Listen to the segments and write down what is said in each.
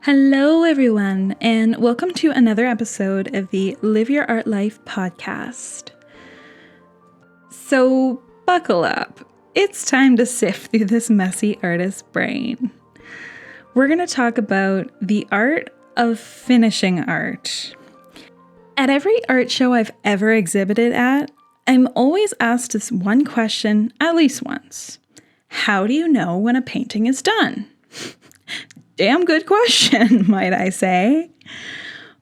Hello, everyone, and welcome to another episode of the Live Your Art Life podcast. So, buckle up. It's time to sift through this messy artist brain. We're going to talk about the art of finishing art. At every art show I've ever exhibited at, I'm always asked this one question at least once. How do you know when a painting is done? Damn good question, might I say.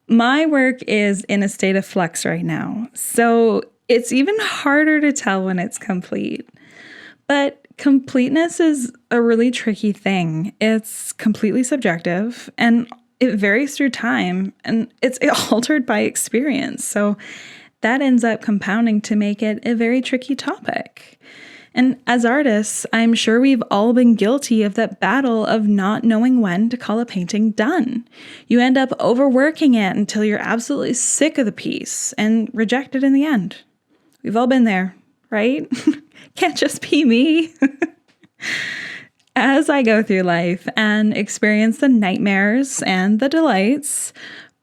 My work is in a state of flux right now, so it's even harder to tell when it's complete. But completeness is a really tricky thing. It's completely subjective, and it varies through time, and it's altered by experience. So that ends up compounding to make it a very tricky topic. And as artists, I'm sure we've all been guilty of that battle of not knowing when to call a painting done. You end up overworking it until you're absolutely sick of the piece and reject it in the end. We've all been there, right? Can't just be me. As I go through life and experience the nightmares and the delights,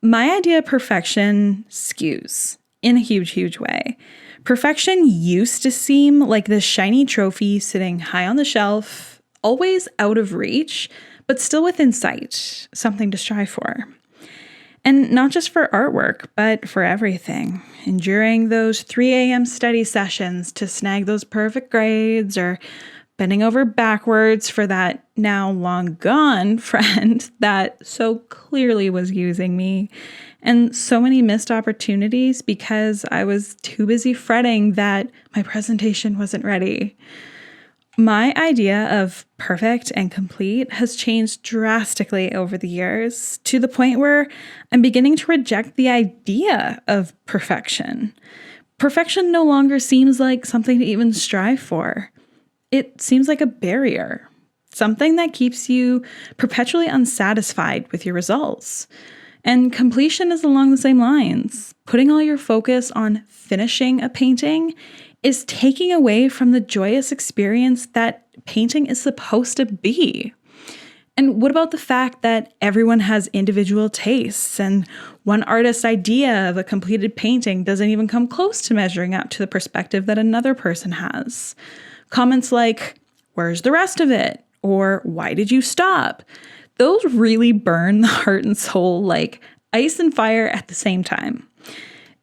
my idea of perfection skews in a huge, huge way. Perfection used to seem like this shiny trophy sitting high on the shelf, always out of reach, but still within sight, something to strive for. And not just for artwork, but for everything. Enduring those 3 a.m. study sessions to snag those perfect grades, or bending over backwards for that now long gone friend that so clearly was using me. And so many missed opportunities because I was too busy fretting that my presentation wasn't ready. My idea of perfect and complete has changed drastically over the years, to the point where I'm beginning to reject the idea of perfection. Perfection no longer seems like something to even strive for. It seems like a barrier, something that keeps you perpetually unsatisfied with your results. And completion is along the same lines. Putting all your focus on finishing a painting is taking away from the joyous experience that painting is supposed to be. And what about the fact that everyone has individual tastes, and one artist's idea of a completed painting doesn't even come close to measuring up to the perspective that another person has? Comments like, "Where's the rest of it?" or "Why did you stop?" Those really burn the heart and soul like ice and fire at the same time.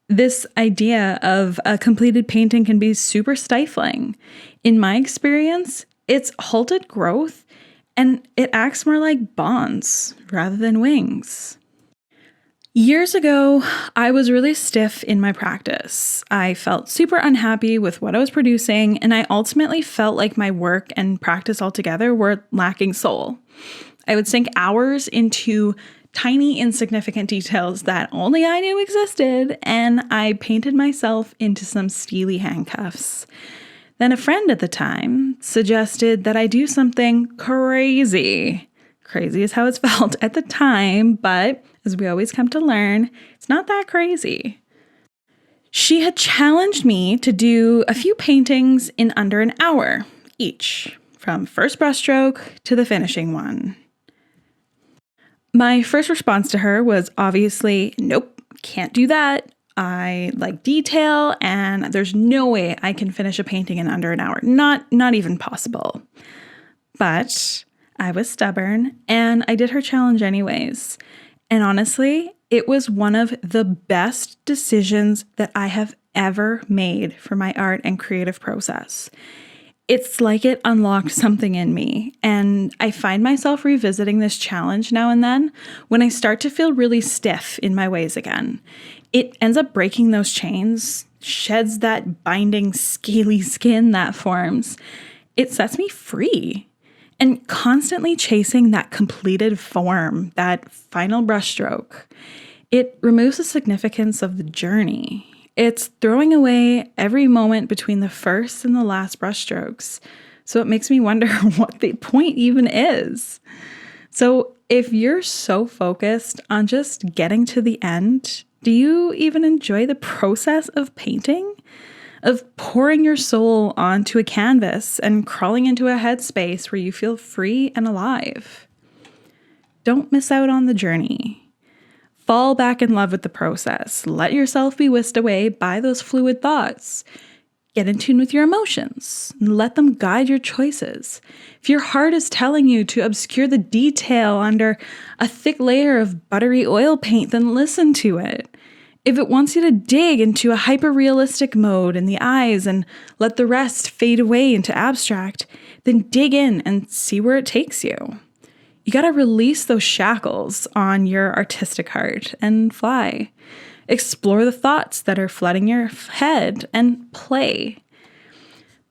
This idea of a completed painting can be super stifling. In my experience, it's halted growth, and it acts more like bonds rather than wings. Years ago, I was really stiff in my practice. I felt super unhappy with what I was producing, and I ultimately felt like my work and practice altogether were lacking soul. I would sink hours into tiny, insignificant details that only I knew existed, and I painted myself into some steely handcuffs. Then a friend at the time suggested that I do something crazy. Crazy is how it's felt at the time, but as we always come to learn, it's not that crazy. She had challenged me to do a few paintings in under an hour each, from first brushstroke to the finishing one. My first response to her was obviously, nope, can't do that. I like detail, and there's no way I can finish a painting in under an hour. Not even possible. But I was stubborn, and I did her challenge anyways. And honestly, it was one of the best decisions that I have ever made for my art and creative process. It's like it unlocked something in me, and I find myself revisiting this challenge now and then when I start to feel really stiff in my ways again. It ends up breaking those chains, sheds that binding, scaly skin that forms. It sets me free. And constantly chasing that completed form, that final brushstroke, it removes the significance of the journey. It's throwing away every moment between the first and the last brushstrokes. So it makes me wonder what the point even is. So if you're so focused on just getting to the end, do you even enjoy the process of painting? Of pouring your soul onto a canvas and crawling into a headspace where you feel free and alive? don't miss out on the journey. Fall back in love with the process. Let yourself be whisked away by those fluid thoughts. Get in tune with your emotions and let them guide your choices. If your heart is telling you to obscure the detail under a thick layer of buttery oil paint, then listen to it. If it wants you to dig into a hyper-realistic mode in the eyes and let the rest fade away into abstract, then dig in and see where it takes you. You gotta release those shackles on your artistic heart and fly. Explore the thoughts that are flooding your head and play.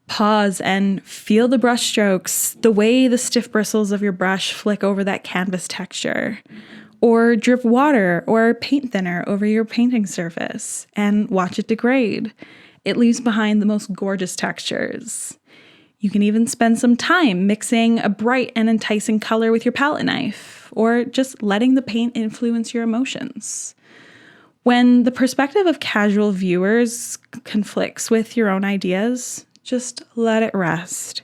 Pause and feel the brush strokes, the way the stiff bristles of your brush flick over that canvas texture. Or drip water or paint thinner over your painting surface and watch it degrade. It leaves behind the most gorgeous textures. You can even spend some time mixing a bright and enticing color with your palette knife, or just letting the paint influence your emotions. When the perspective of casual viewers conflicts with your own ideas, just let it rest.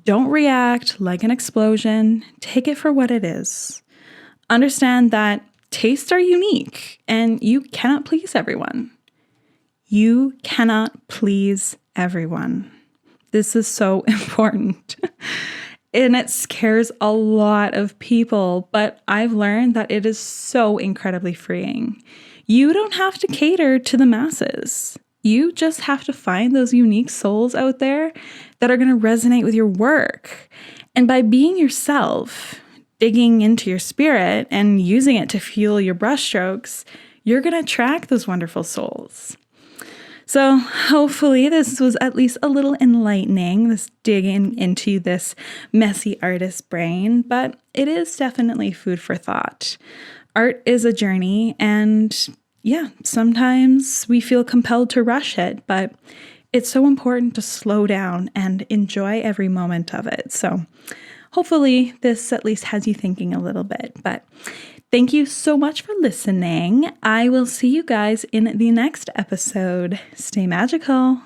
Don't react like an explosion. Take it for what it is. Understand that tastes are unique and you cannot please everyone. You cannot please everyone. This is so important. And it scares a lot of people, but I've learned that it is so incredibly freeing. You don't have to cater to the masses. You just have to find those unique souls out there that are going to resonate with your work. And by being yourself, digging into your spirit and using it to fuel your brushstrokes, you're going to attract those wonderful souls. So hopefully this was at least a little enlightening, this digging into this messy artist brain, but it is definitely food for thought. Art is a journey, and yeah, sometimes we feel compelled to rush it, but it's so important to slow down and enjoy every moment of it. So hopefully this at least has you thinking a little bit, but thank you so much for listening. I will see you guys in the next episode. Stay magical.